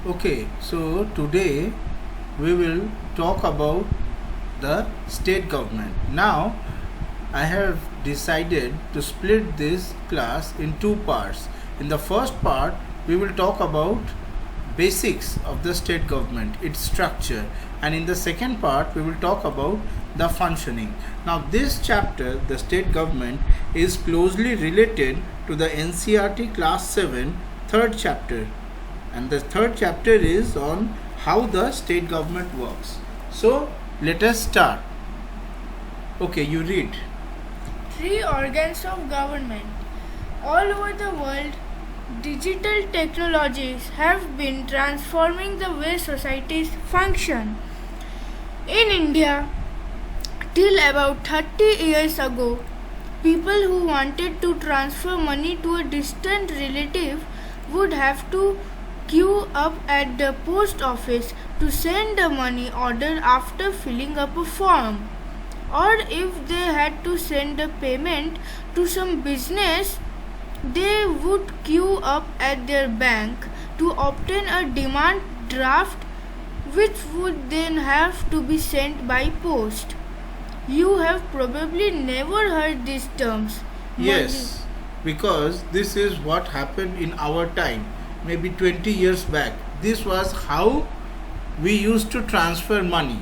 Okay, so today we will talk about the state government. Now, I have decided to split this class in two parts. In the first part, we will talk about basics of the state government, its structure, and in the second part, we will talk about the functioning. Now, this chapter, the state government, is closely related to the NCERT Class 7 third chapter, and the third chapter is on how the state government works. So let us start. Okay, you read. Three organs of government. All over the world, digital technologies have been transforming the way societies function. In India, till about 30 years ago, people who wanted to transfer money to a distant relative would have to queue up at the post office to send the money order after filling up a form. Or if they had to send a payment to some business, they would queue up at their bank to obtain a demand draft, which would then have to be sent by post. You have probably never heard these terms. Yes, because this is what happened in our time, maybe 20 years back. This was how we used to transfer money.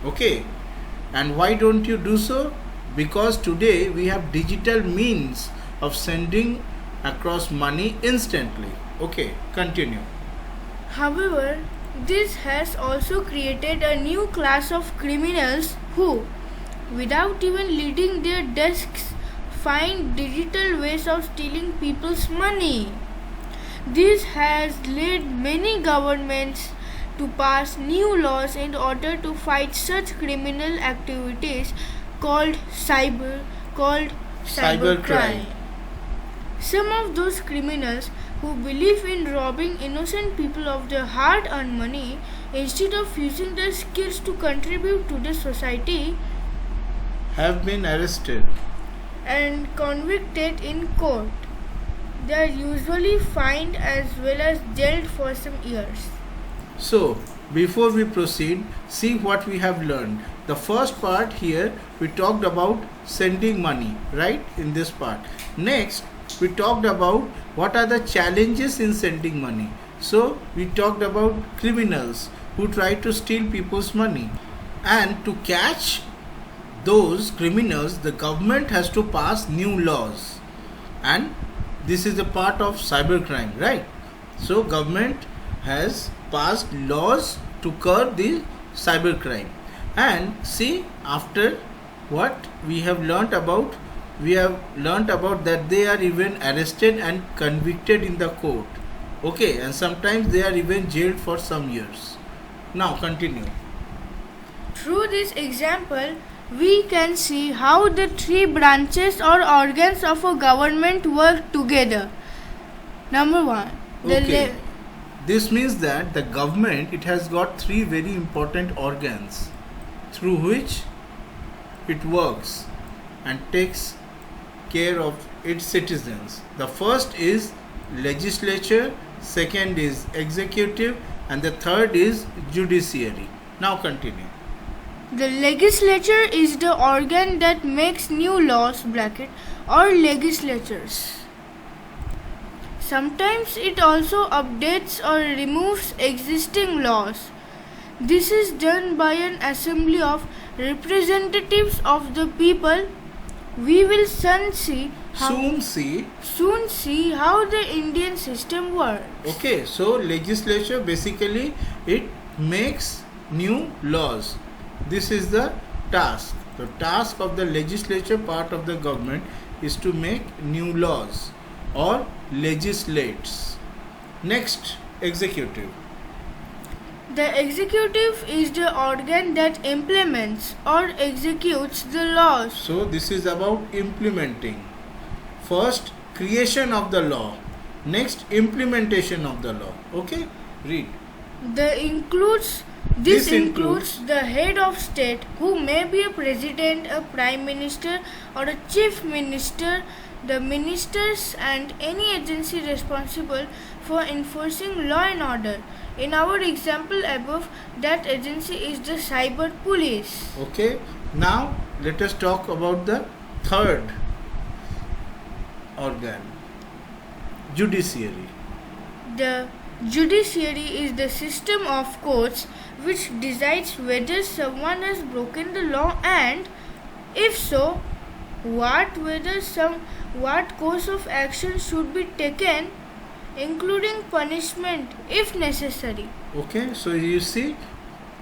Okay, and why don't you do so? Because today we have digital means of sending across money instantly. Okay, continue. However, this has also created a new class of criminals who, without even leaving their desks, find digital ways of stealing people's money. This has led many governments to pass new laws in order to fight such criminal activities called cybercrime. Some of those criminals who believe in robbing innocent people of their hard-earned money instead of using their skills to contribute to the society Have been arrested and convicted in court. They are usually fined as well as jailed for some years. So, before we proceed, see what we have learned. The first part here, we talked about sending money, right? In this part. Next, we talked about what are the challenges in sending money. So, we talked about criminals who try to steal people's money. And to catch those criminals, the government has to pass new laws. And this is a part of cybercrime, right? So, government has passed laws to curb the cybercrime. And see, after what we have learnt about that they are even arrested and convicted in the court. Okay, and sometimes they are even jailed for some years. Now continue. Through this example, we can see how the three branches or organs of a government work together. Number one, This means that the government, it has got three very important organs through which it works and takes care of its citizens. The first is legislature, second is executive, and the third is judiciary. Now continue. The legislature is the organ that makes new laws or legislatures. Sometimes it also updates or removes existing laws. This is done by an assembly of representatives of the people. We will soon see how the Indian system works. Okay, so legislature basically it makes new laws. This is the task. The task of the legislature part of the government is to make new laws or legislates. Next, executive. The executive is the organ that implements or executes the laws. So this is about implementing. First, creation of the law. Next, implementation of the law. Okay, read. This includes the head of state, who may be a president, a prime minister, or a chief minister. the ministers and any agency responsible for enforcing law and order. In our example above, that agency is the cyber police. Okay, now let us talk about the third organ, judiciary. The judiciary is the system of courts which decides whether someone has broken the law and, if so, what course of action should be taken, including punishment if necessary. Okay, so you see,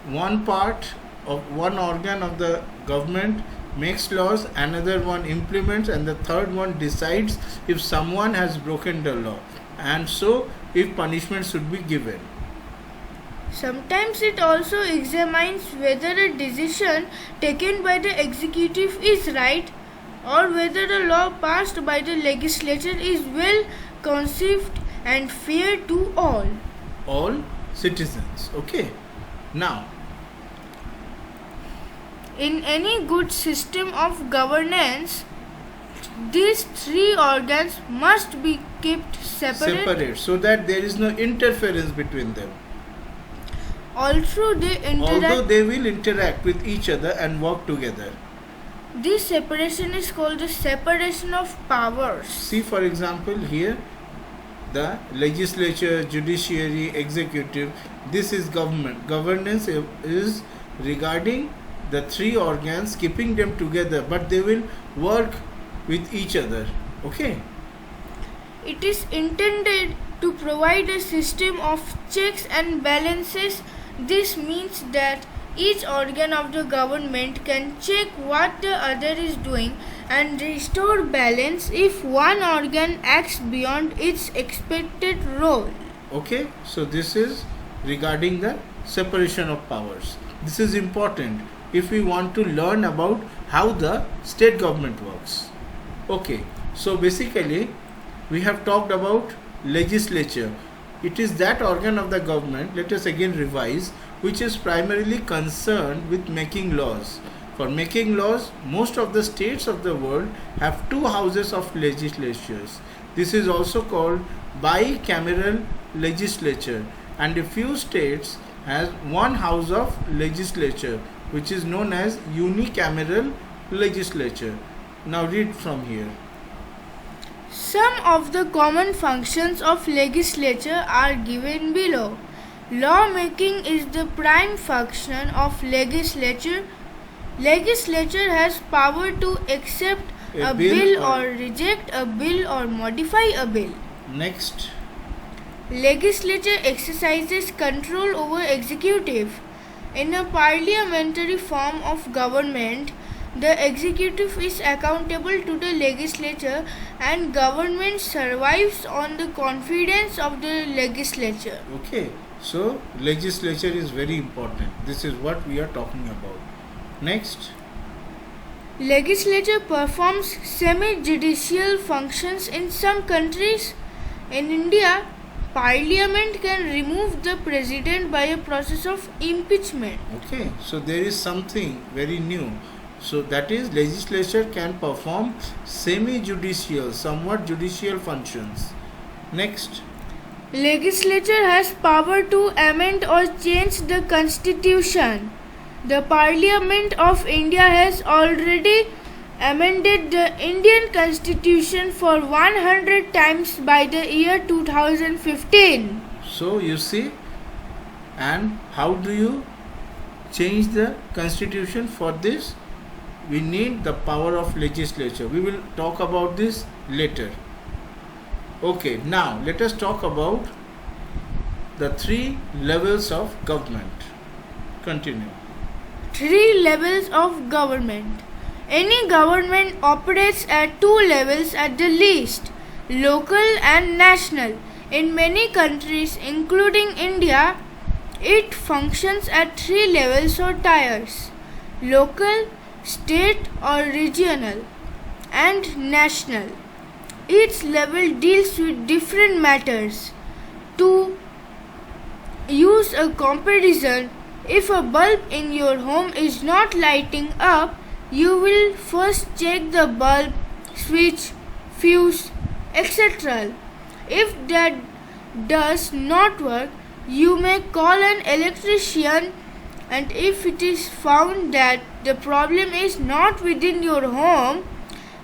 one organ of the government makes laws, another one implements, and the third one decides if someone has broken the law, and so if punishment should be given. Sometimes it also examines whether a decision taken by the executive is right or whether the law passed by the legislature is well conceived and fair to all citizens. Okay, now in any good system of governance, these three organs must be kept separate so that there is no interference between them, although they will interact with each other and work together. This separation is called the separation of powers. See, for example, here the legislature, judiciary, executive, this is government. Governance is regarding the three organs, keeping them together, but they will work with each other. Okay? It is intended to provide a system of checks and balances. This means that each organ of the government can check what the other is doing and restore balance if one organ acts beyond its expected role. Okay, so this is regarding the separation of powers. This is important if we want to learn about how the state government works. Okay, so basically we have talked about legislature. It is that organ of the government, let us again revise, which is primarily concerned with making laws. For making laws, most of the states of the world have two houses of legislatures. This is also called bicameral legislature, and a few states has one house of legislature, which is known as unicameral legislature. Now read from here. Some of the common functions of legislature are given below. Lawmaking is the prime function of legislature. Legislature has power to accept a bill or reject a bill or modify a bill. Next. Legislature exercises control over executive. In a parliamentary form of government, the executive is accountable to the legislature and government survives on the confidence of the legislature. Okay, so legislature is very important. This is what we are talking about. Next. Legislature performs semi-judicial functions in some countries. In India, Parliament can remove the president by a process of impeachment. Okay, so there is something very new. So that is, legislature can perform semi-judicial, somewhat judicial functions. Next. Legislature has power to amend or change the constitution. The Parliament of India has already amended the Indian Constitution for 100 times by the year 2015. So you see, and how do you change the constitution? For this, we need the power of legislature. We will talk about this later. Okay, now let us talk about the three levels of government. Continue. 3 levels of government. Any government operates at 2 levels at the least, local and national. In many countries, including India, it functions at 3 levels or tiers: local, state or regional, and national. Each level deals with different matters. To use a comparison, if a bulb in your home is not lighting up, you will first check the bulb switch fuse, etc. If that does not work, you may call an electrician, and if it is found that the problem is not within your home,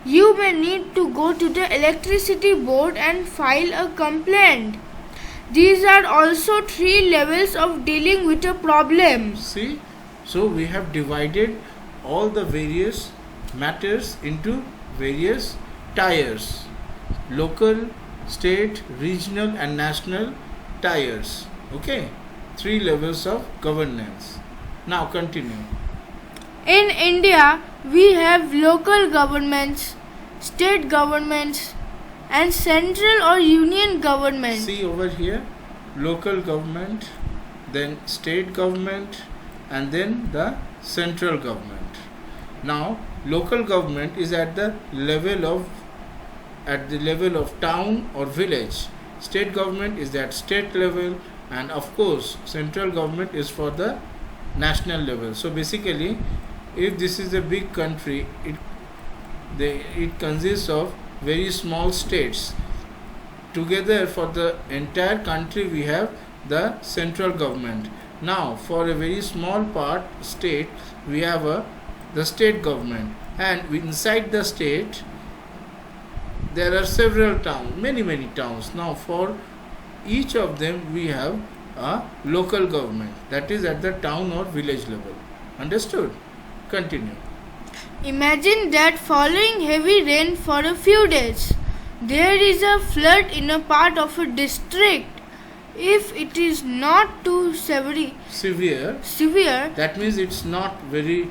you may need to go to the electricity board and file a complaint. These are also 3 levels of dealing with a problem. See, so we have divided all the various matters into various tiers: local, state, regional and national tiers. Okay, 3 levels of governance. Now continue. In India, we have local governments, state governments, and central or union government. See over here, local government, then state government, and then the central government. Now, local government is at the level of town or village. State government is at state level, and of course, central government is for the national level. So basically, if this is a big country, it consists of very small states. Together for the entire country we have the central government. Now for a very small part state we have the state government, and inside the state there are several towns, many towns. Now for each of them we have a local government, that is at the town or village level. Understood? Continue. Imagine that following heavy rain for a few days, there is a flood in a part of a district. If it is not too severe, that means it's not very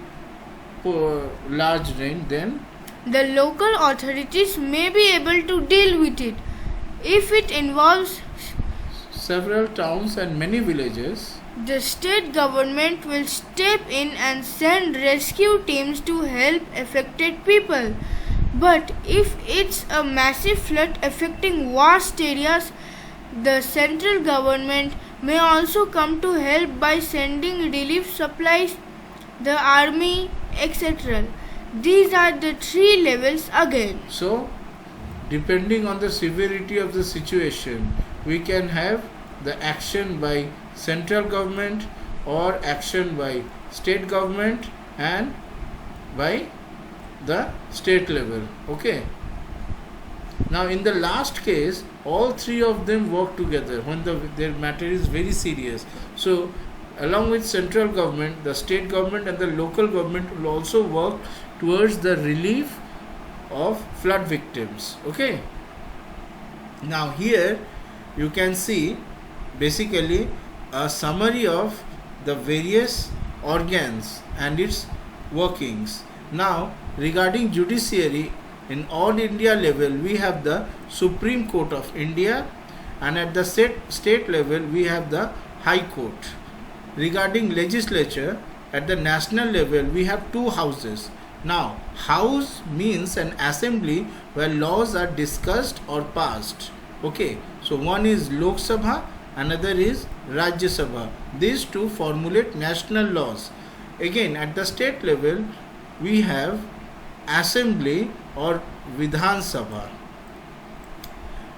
large rain, then the local authorities may be able to deal with it. If it involves several towns and many villages, the state government will step in and send rescue teams to help affected people. But if it's a massive flood affecting vast areas, the central government may also come to help by sending relief supplies, the army, etc. These are the 3 levels again. So, depending on the severity of the situation, we can have the action by central government or action by state government and by the state level. Okay. Now in the last case, all 3 of them work together when their matter is very serious. So along with central government, the state government and the local government will also work towards the relief of flood victims. Okay. Now here you can see basically a summary of the various organs and its workings. Now regarding judiciary, in all India level we have the Supreme Court of India, and at the state level we have the High Court. Regarding legislature, at the national level we have 2 houses. Now house means an assembly where laws are discussed or passed. Okay, so one is Lok Sabha, another is Rajya Sabha. These 2 formulate national laws. Again at the state level we have assembly or Vidhan Sabha.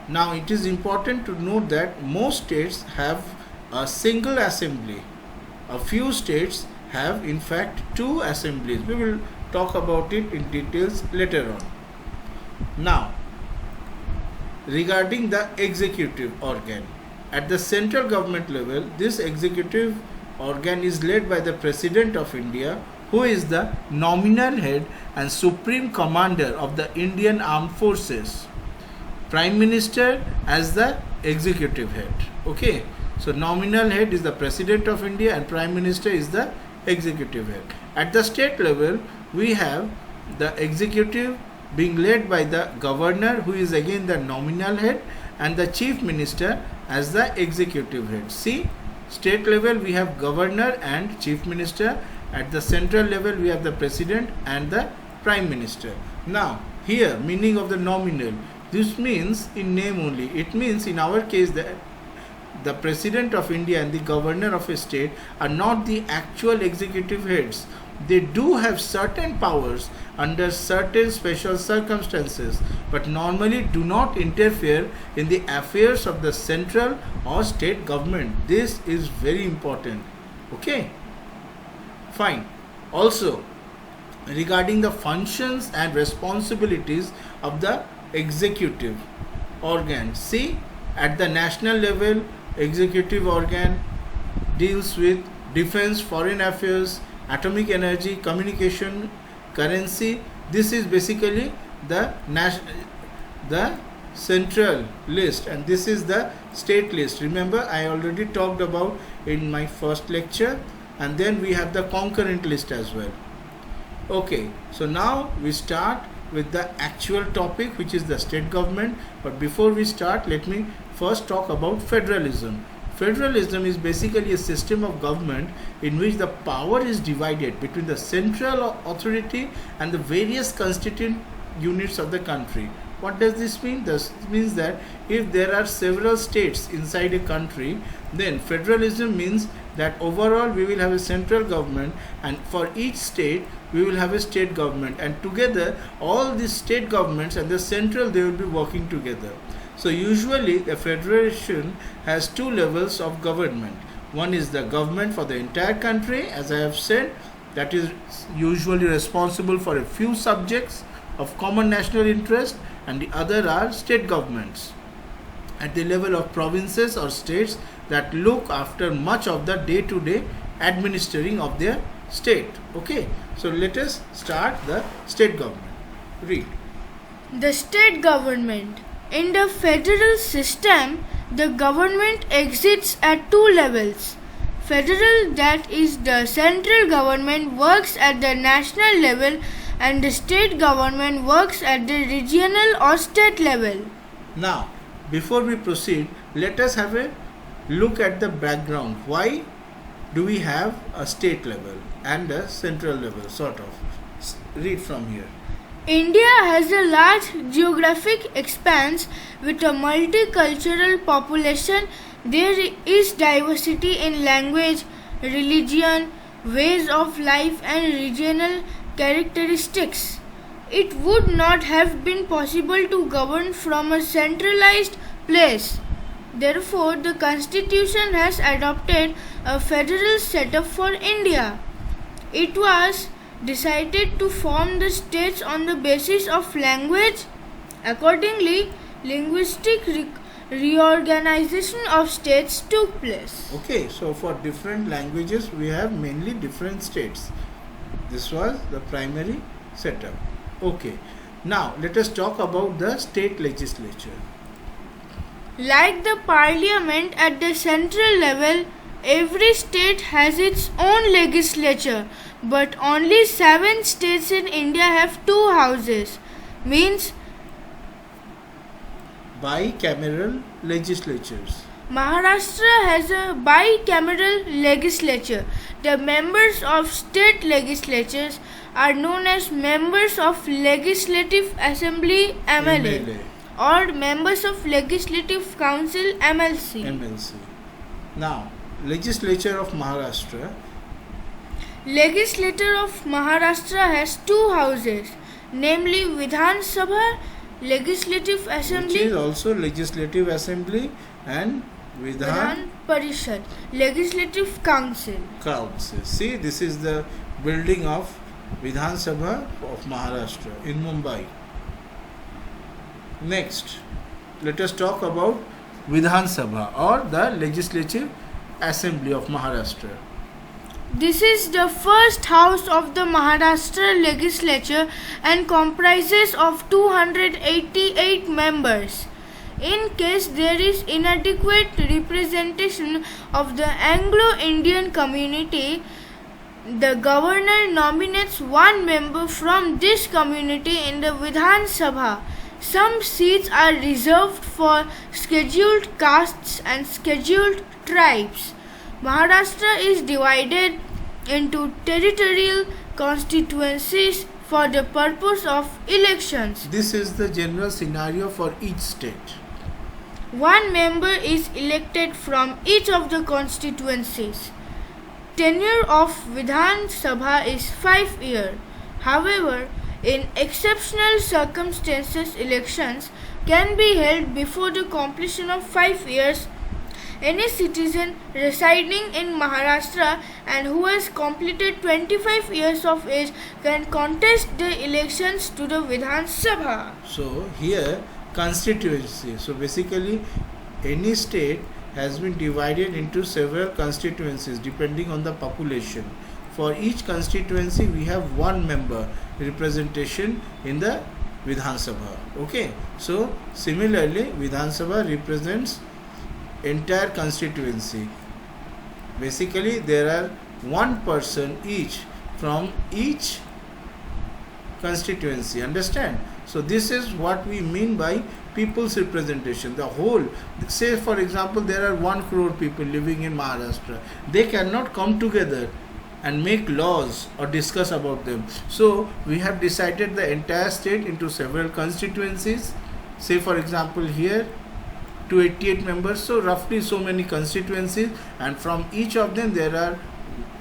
Now it is important to note that most states have a single assembly. A few states have in fact 2 assemblies. We will talk about it in details later on. Now regarding the executive organ, at the central government level, this executive organ is led by the President of India, who is the nominal head and supreme commander of the Indian Armed Forces. Prime Minister as the executive head. Okay, so nominal head is the President of India and Prime Minister is the executive head. At the state level, we have the executive being led by the governor, who is again the nominal head, and the chief minister as the executive head. See, state level we have governor and chief minister. At the central level we have the president and the prime minister. Now here meaning of the nominal, this means in name only. It means in our case that the President of India and the governor of a state are not the actual executive heads. they do have certain powers under certain special circumstances, but normally do not interfere in the affairs of the central or state government. This is very important. Okay, fine. Also, regarding the functions and responsibilities of the executive organ, see, at the national level, executive organ deals with defense, foreign affairs, atomic energy, communication, currency. This is basically the central list, and this is the state list. Remember, I already talked about in my first lecture, and then we have the concurrent list as well. Okay, so now we start with the actual topic, which is the state government. But before we start, let me first talk about federalism. Federalism is basically a system of government in which the power is divided between the central authority and the various constituent units of the country. What does this mean? This means that if there are several states inside a country, then federalism means that overall we will have a central government, and for each state we will have a state government, and together all these state governments and the central, they will be working together. So usually a federation has two levels of government. One is the government for the entire country, as I have said, that is usually responsible for a few subjects of common national interest, and the other are state governments at the level of provinces or states that look after much of the day-to-day administering of their state. Okay, so let us start the state government. Read. The state government. In the federal system, the government exists at two levels. Federal, that is the central government, works at the national level, and the state government works at the regional or state level. Now, before we proceed, let us have a look at the background. Why do we have a state level and a central level, sort of? Read from here. India has a large geographic expanse with a multicultural population. There is diversity in language, religion, ways of life, and regional characteristics. It would not have been possible to govern from a centralized place. Therefore, the Constitution has adopted a federal setup for India. It was decided to form the states on the basis of language. Accordingly, linguistic reorganization of states took place. Okay, so for different languages we have mainly different states. This was the primary setup. Okay, now let us talk about the state legislature. Like the parliament at the central level, every state has its own legislature, but only 7 states in India have 2 houses, means Bicameral legislatures. Maharashtra has a bicameral legislature. The members of state legislatures are known as members of Legislative Assembly MLA, or members of Legislative Council MLC. Now, Legislature of Maharashtra. Legislature of Maharashtra has 2 houses, namely Vidhan Sabha, Legislative Assembly, which is also Legislative Assembly, and Vidhan Parishad, Legislative Council. See, this is the building of Vidhan Sabha of Maharashtra in Mumbai. Next, let us talk about Vidhan Sabha, or the Legislative Assembly of Maharashtra. This is the first house of the Maharashtra legislature and comprises of 288 members. In case there is inadequate representation of the Anglo-Indian community, the governor nominates 1 member from this community in the Vidhan Sabha. Some seats are reserved for scheduled castes and scheduled tribes. Maharashtra is divided into territorial constituencies for the purpose of elections. This is the general scenario for each state. 1 member is elected from each of the constituencies. tenure of Vidhan Sabha is 5 years. However, in exceptional circumstances, elections can be held before the completion of 5 years. Any citizen residing in Maharashtra and who has completed 25 years of age can contest the elections to the Vidhan Sabha. So here constituency. So basically any state has been divided into several constituencies depending on the population. For each constituency we have one member representation in the Vidhan Sabha. Okay. So similarly Vidhan Sabha represents entire constituency. Basically there are one person each from each constituency. Understand? So this is what we mean by people's representation. The whole, say for example there are 1 crore people living in Maharashtra. They cannot come together and make laws or discuss about them. So we have decided the entire state into several constituencies. Say for example here 288 members, so roughly so many constituencies, and from each of them there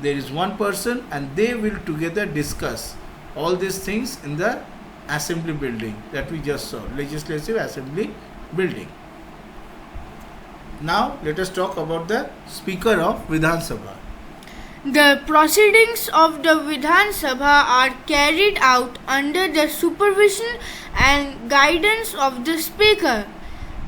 is one person and they will together discuss all these things in the assembly building that we just saw, legislative assembly building. Now let us talk about the speaker of Vidhan Sabha. The proceedings of the Vidhan Sabha are carried out under the supervision and guidance of the speaker.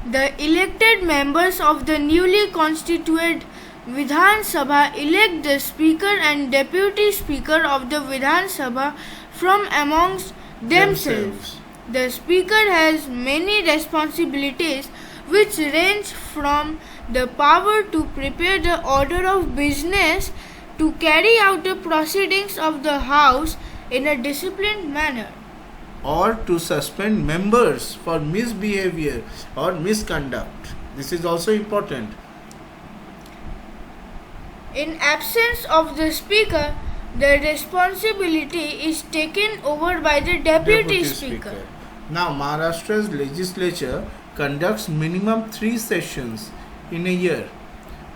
The elected members of the newly constituted Vidhan Sabha elect the speaker and deputy speaker of the Vidhan Sabha from amongst themselves. The speaker has many responsibilities which range from the power to prepare the order of business to carry out the proceedings of the House in a disciplined manner, or to suspend members for misbehavior or misconduct. This is also important. In absence of the speaker, the responsibility is taken over by the deputy speaker. Now Maharashtra's legislature conducts minimum 3 sessions in a year.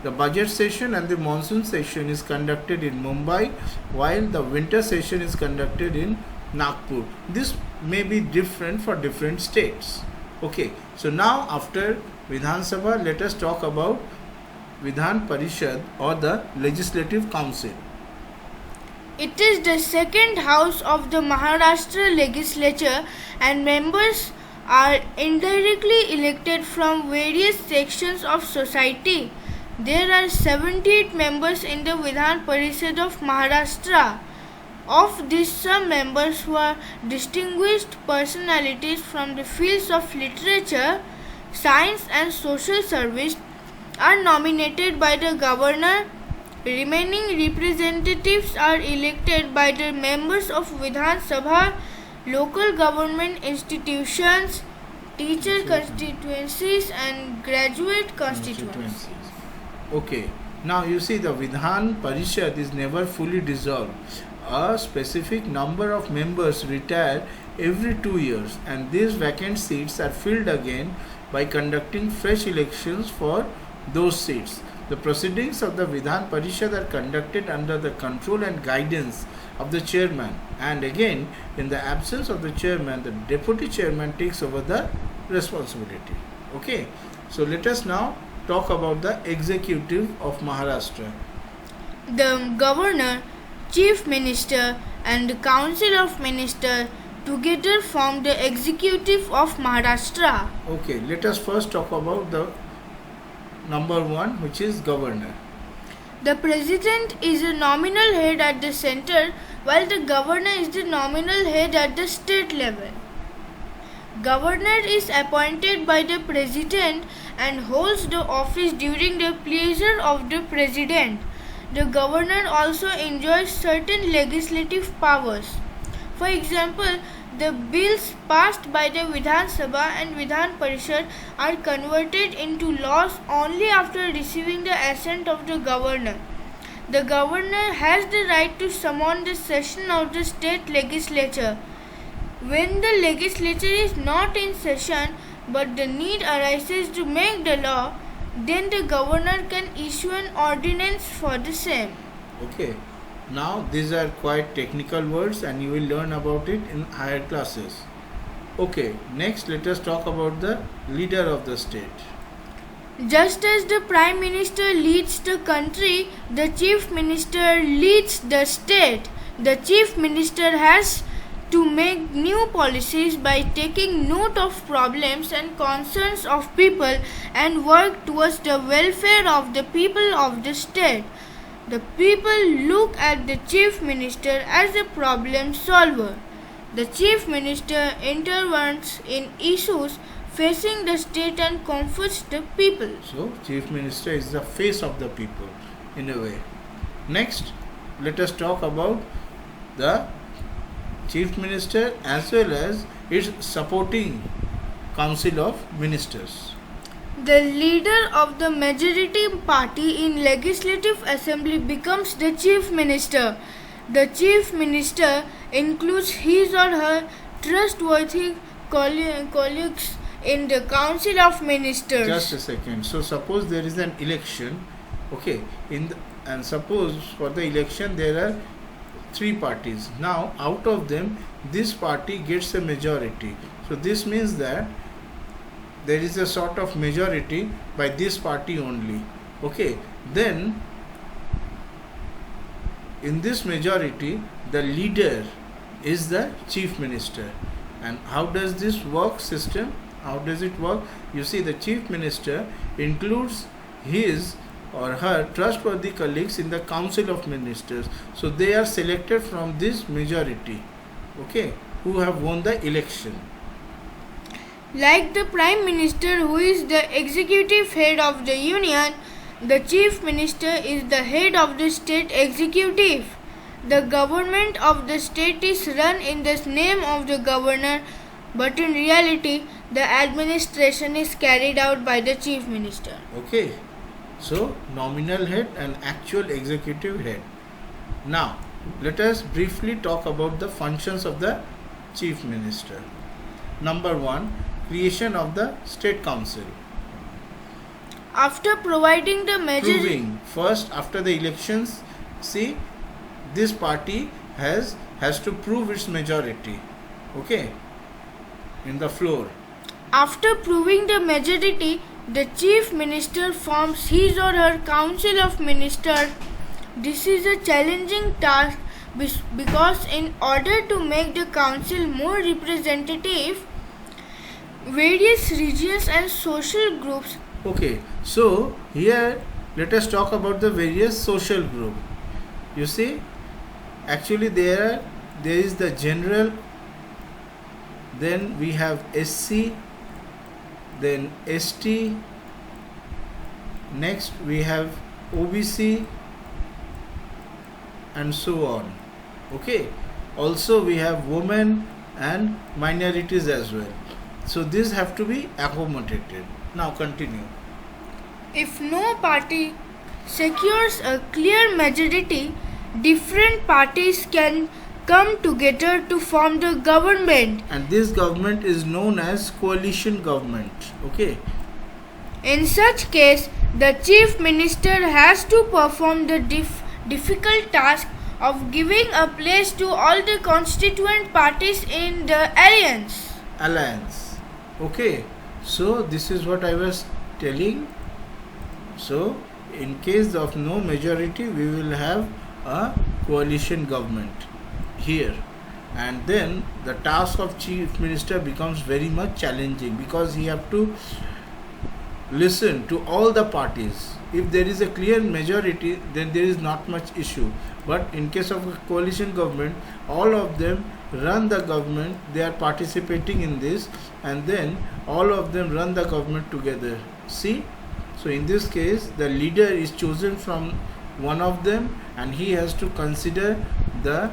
The budget session and the monsoon session is conducted in Mumbai, while the winter session is conducted in Nagpur. This may be different for different states. Okay, so now after Vidhan Sabha, let us talk about Vidhan Parishad or the Legislative Council. It is the second house of the Maharashtra legislature and members are indirectly elected from various sections of society. There are 78 members in the Vidhan Parishad of Maharashtra. Of these, some members who are distinguished personalities from the fields of literature, science and social service are nominated by the governor. Remaining representatives are elected by the members of Vidhan Sabha, local government institutions, teacher constituencies and graduate constituencies. Okay, now you see the Vidhan Parishad is never fully dissolved. A specific number of members retire every 2 years and these vacant seats are filled again by conducting fresh elections for those seats. The proceedings of the Vidhan Parishad are conducted under the control and guidance of the chairman, and again in the absence of the chairman, the deputy chairman takes over the responsibility. Okay, so let us now talk about the executive of Maharashtra. The governor, chief minister and the council of ministers together form the executive of Maharashtra. Okay, let us first talk about the number 1, which is governor. The president is a nominal head at the center, while the governor is the nominal head at the state level. Governor is appointed by the president and holds the office during the pleasure of the president. The governor also enjoys certain legislative powers. For example, the bills passed by the Vidhan Sabha and Vidhan Parishad are converted into laws only after receiving the assent of the governor. The governor has the right to summon the session of the state legislature. When the legislature is not in session but the need arises to make the law, then the governor can issue an ordinance for the same. Okay, now these are quite technical words and you will learn about it in higher classes. Okay, next let us talk about the leader of the state. Just as the Prime Minister leads the country, the Chief Minister leads the state. The Chief Minister has to make new policies by taking note of problems and concerns of people and work towards the welfare of the people of the state. The people look at the Chief Minister as a problem solver. The Chief Minister intervenes in issues facing the state and comforts the people. So, Chief Minister is the face of the people in a way. Next, let us talk about the Chief Minister as well as its supporting Council of Ministers. The leader of the majority party in Legislative Assembly becomes the Chief Minister. The Chief Minister includes his or her trustworthy colleagues in the Council of Ministers. Just a second. So suppose there is an election, okay, and suppose for the election there are 3 parties. Now out of them this party gets a majority. So this means that there is a sort of majority by this party only. Okay, then in this majority the leader is the Chief Minister. And how does this work system? How does it work? You see, the Chief Minister includes his or her trustworthy colleagues in the Council of Ministers. So they are selected from this majority, okay, who have won the election. Like the Prime Minister, who is the executive head of the Union, the Chief Minister is the head of the state executive. The government of the state is run in the name of the governor, but in reality, the administration is carried out by the Chief Minister. Okay, so nominal head and actual executive head. Now, let us briefly talk about the functions of the Chief Minister. Number 1, creation of the State Council. After providing the majority, Proving first after the elections, see, this party has to prove its majority, okay, in the floor. After proving the majority, the Chief Minister forms his or her Council of Ministers. This is a challenging task because in order to make the Council more representative, various regions and social groups. Okay, so here let us talk about the various social group. You see, actually there is the general, then we have SC, then ST, next we have OBC and so on. Okay, also we have women and minorities as well. So these have to be accommodated. Now continue. If no party secures a clear majority, different parties can come together to form the government. And this government is known as coalition government. Okay. In such case, the Chief Minister has to perform the difficult task of giving a place to all the constituent parties in the alliance. Okay. So this is what I was telling. So in case of no majority, we will have a coalition government here, and then the task of Chief Minister becomes very much challenging because he have to listen to all the parties. If there is a clear majority, then there is not much issue, but in case of a coalition government, all of them run the government, they are participating in this, and then all of them run the government together. See, so in this case the leader is chosen from one of them and he has to consider the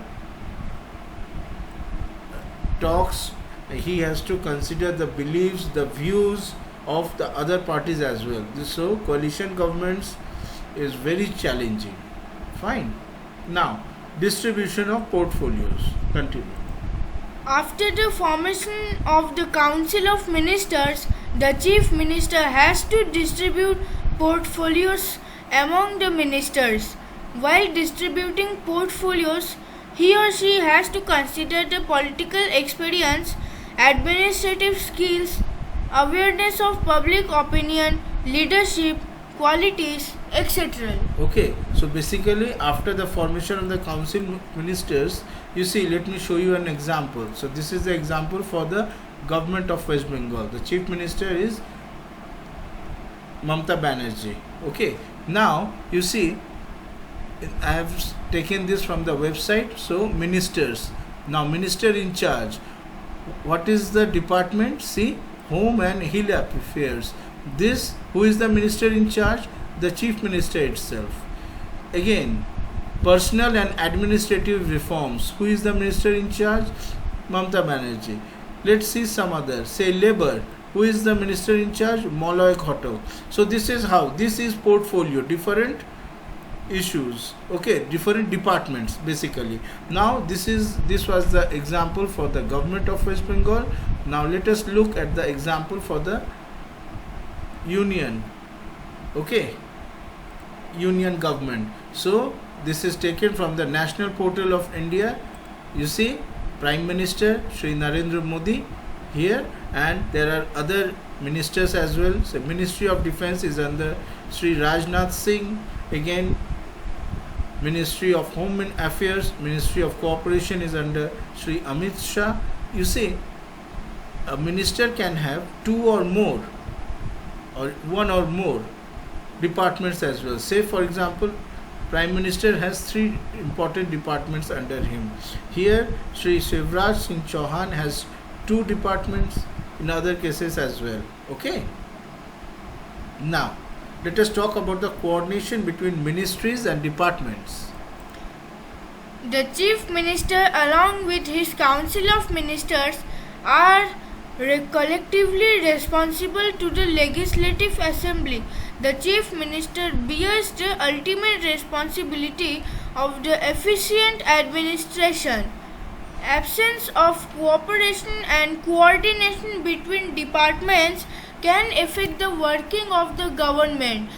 talks, he has to consider the beliefs, the views of the other parties as well. So coalition governments is very challenging. Fine. Now distribution of portfolios. Continue. After the formation of the Council of Ministers, the Chief Minister has to distribute portfolios among the ministers. While distributing portfolios, he or she has to consider the political experience, administrative skills, awareness of public opinion, leadership, qualities, etc. Okay, so basically after the formation of the council ministers, you see, let me show you an example. So this is the example for the government of West Bengal. The chief minister is Mamata Banerjee. Okay, now you see, I have taken this from the website. So ministers, now minister in charge, what is the department? See, home and hill affairs. This, who is the minister in charge? The chief minister itself. Again, personal and administrative reforms, who is the minister in charge? Mamata Banerjee. Let's see some others. Say labor, who is the minister in charge? Moloy Ghatak. So this is how, this is portfolio, different issues, okay, different departments basically. Now this was the example for the government of West Bengal. Now let us look at the example for the union, okay, union government. So this is taken from the national portal of India. You see, Prime Minister Shri Narendra Modi here, and there are other ministers as well. So Ministry of Defence is under Shri Rajnath Singh. Again, Ministry of Home Affairs, Ministry of Cooperation is under Shri Amit Shah. You see, a minister can have two or more or one or more departments as well. Say for example, Prime Minister has three important departments under him. Here Shri Shivraj Singh Chauhan has two departments, in other cases as well. Okay. Now let us talk about the coordination between ministries and departments. The Chief Minister, along with his Council of Ministers, are collectively responsible to the Legislative Assembly. The Chief Minister bears the ultimate responsibility of the efficient administration. Absence of cooperation and coordination between departments can affect the working of the government.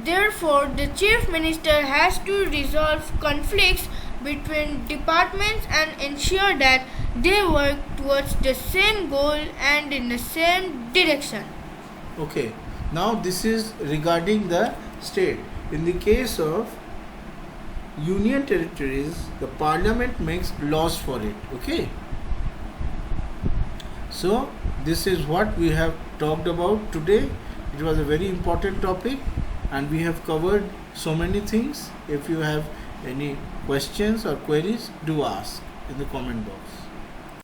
Therefore, the Chief Minister has to resolve conflicts between departments and ensure that they work towards the same goal and in the same direction. Okay, now this is regarding the state. In the case of union territories, the parliament makes laws for it. Okay, so this is what we have talked about today. It was a very important topic and we have covered so many things. If you have any questions or queries, do ask in the comment box.